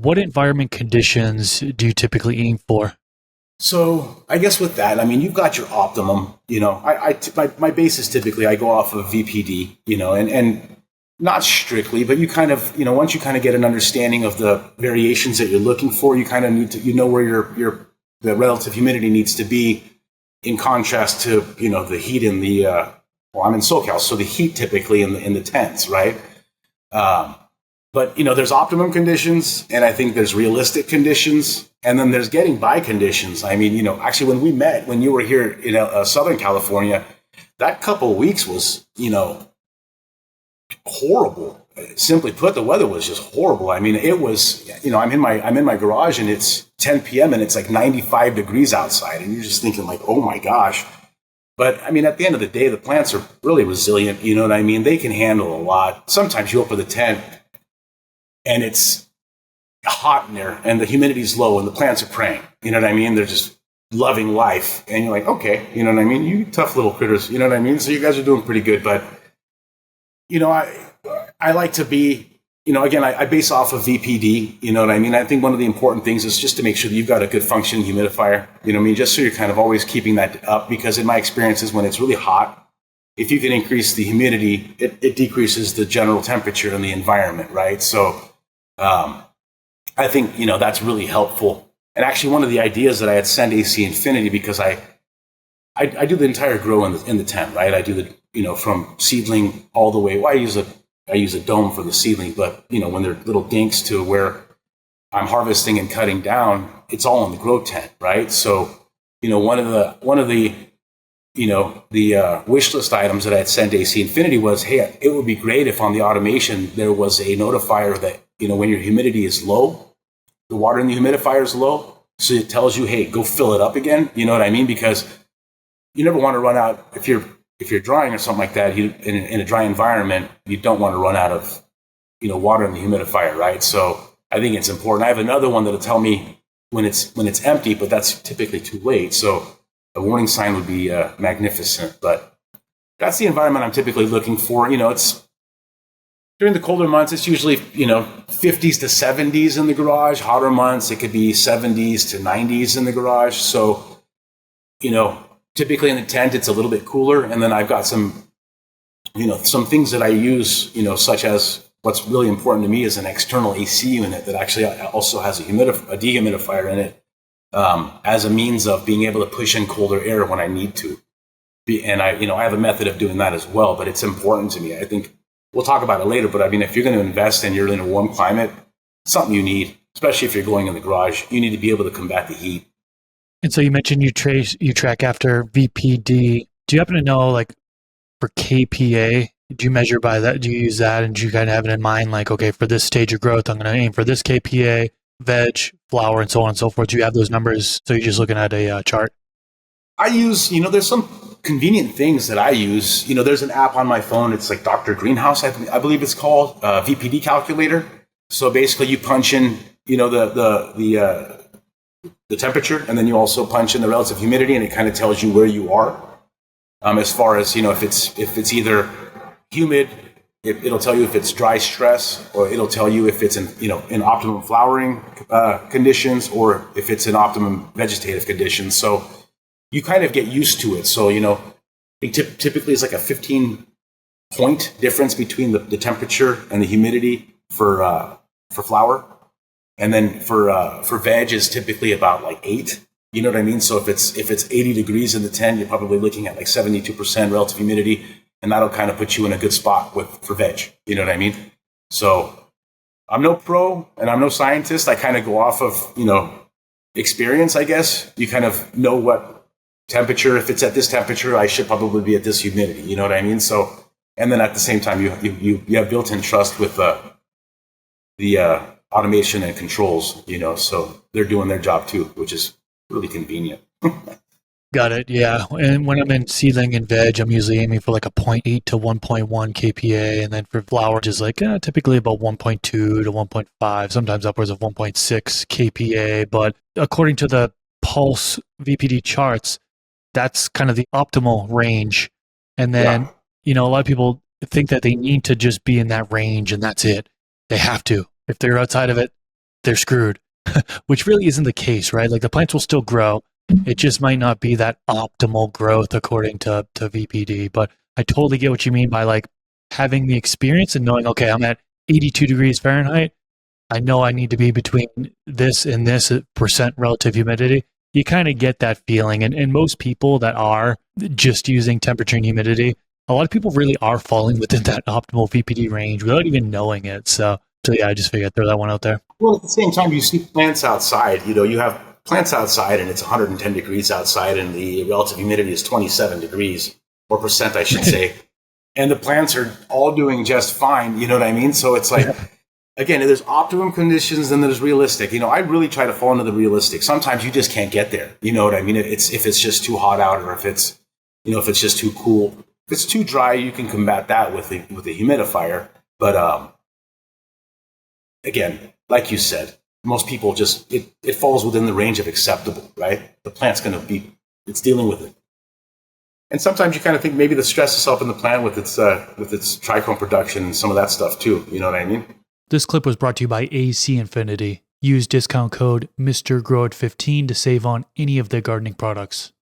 what environment conditions do you typically aim for? So I guess with that, I mean, you've got your optimum. My basis typically I go off of VPD. And not strictly, but you kind of once you kind of get an understanding of the variations that you're looking for, you kind of need to where your the relative humidity needs to be in contrast to the heat in the well, I'm in SoCal, so the heat typically in the tents, right? Um, but there's optimum conditions, and I think there's realistic conditions, and then there's getting by conditions. I mean, actually, when we met, when you were here in Southern California, that couple of weeks was, horrible. Simply put, the weather was just horrible. I mean, it was, I'm in my garage, and it's 10 p.m. and it's like 95 degrees outside, and you're just thinking like, oh my gosh. But I mean, at the end of the day, the plants are really resilient. You know what I mean? They can handle a lot. Sometimes you open the tent and it's hot in there and the humidity's low and the plants are praying. You know what I mean? They're just loving life. And you're like, okay, you know what I mean? You tough little critters, you know what I mean? So you guys are doing pretty good. But, I like to be, again, I base off of VPD, you know what I mean? I think one of the important things is just to make sure that you've got a good functioning humidifier, you know what I mean? Just so you're kind of always keeping that up, because in my experiences, when it's really hot, if you can increase the humidity, it decreases the general temperature in the environment, right? So I think, that's really helpful. And actually, one of the ideas that I had sent AC Infinity, because I do the entire grow in the tent, right? I do the, from seedling all the way. Well, I use a dome for the seedling, but when they're little dinks to where I'm harvesting and cutting down, it's all in the grow tent, right? So, one of the wish list items that I had sent AC Infinity was, hey, it would be great if on the automation there was a notifier that, when your humidity is low, the water in the humidifier is low, so it tells you, hey, go fill it up again. You know what I mean? Because you never want to run out if you're drying or something like that. In a dry environment, you don't want to run out of water in the humidifier, right? So I think it's important. I have another one that'll tell me when it's empty, but that's typically too late. So a warning sign would be magnificent. But that's the environment I'm typically looking for. It's during the colder months, it's usually 50s to 70s in the garage. Hotter months, it could be 70s to 90s in the garage. So typically in the tent, it's a little bit cooler. And then I've got some things that I use, such as what's really important to me is an external AC unit that actually also has a dehumidifier in it, as a means of being able to push in colder air when I need to. And I have a method of doing that as well, but it's important to me. I think we'll talk about it later, but I mean, if you're going to invest and you're in a warm climate, something you need, especially if you're going in the garage, you need to be able to combat the heat. And so you mentioned you track after VPD. Do you happen to know, like, for KPA, do you measure by that? Do you use that, and do you kind of have it in mind, like, okay, for this stage of growth, I'm going to aim for this KPA, veg, flower, and so on and so forth? Do you have those numbers? So you're just looking at a chart? I use, there's some convenient things that I use. There's an app on my phone. It's like Dr. Greenhouse, I believe it's called, VPD calculator. So basically you punch in, the temperature, and then you also punch in the relative humidity, and it kind of tells you where you are. As far as, if it's either humid, it'll tell you if it's dry stress, or it'll tell you if it's in optimum flowering conditions, or if it's in optimum vegetative conditions. So you kind of get used to it. So, typically it's like a 15-point difference between the temperature and the humidity for flower. And then for veg is typically about like 8. You know what I mean? So if it's 80 degrees in the tent, you're probably looking at like 72% relative humidity, and that'll kind of put you in a good spot for veg. You know what I mean? So I'm no pro and I'm no scientist. I kind of go off of, experience, I guess. You kind of know what temperature, if it's at this temperature, I should probably be at this humidity. You know what I mean? So, and then at the same time, you have built-in trust with the automation and controls, so they're doing their job too, which is really convenient. Got it. Yeah. And when I'm in seedling and veg, I'm usually aiming for like a zero point 0.8 to 1.1 kPa. And then for flower, just like typically about 1.2 to 1.5, sometimes upwards of 1.6 kPa. But according to the Pulse VPD charts, that's kind of the optimal range. And then, Yeah. a lot of people think that they need to just be in that range and that's it. They have to. If they're outside of it, they're screwed, which really isn't the case, right? Like the plants will still grow. It just might not be that optimal growth according to VPD. But I totally get what you mean by like having the experience and knowing, okay, I'm at 82 degrees Fahrenheit. I know I need to be between this and this percent relative humidity. You kind of get that feeling. And most people that are just using temperature and humidity, a lot of people really are falling within that optimal VPD range without even knowing it. So yeah, I just figured I'd throw that one out there. Well, at the same time, you see plants outside. You have plants outside, and it's 110 degrees outside, and the relative humidity is 27 degrees or percent, I should say. And the plants are all doing just fine. You know what I mean? So it's like, again, there's optimum conditions and there's realistic. I really try to fall into the realistic. Sometimes you just can't get there. You know what I mean? If it's just too hot out, or if it's just too cool. If it's too dry, you can combat that with the humidifier. But again, like you said, most people just it falls within the range of acceptable, right? The plant's it's dealing with it. And sometimes you kind of think maybe the stress is helping the plant with its trichome production and some of that stuff too. You know what I mean? This clip was brought to you by AC Infinity. Use discount code MrGrowit15 to save on any of their gardening products.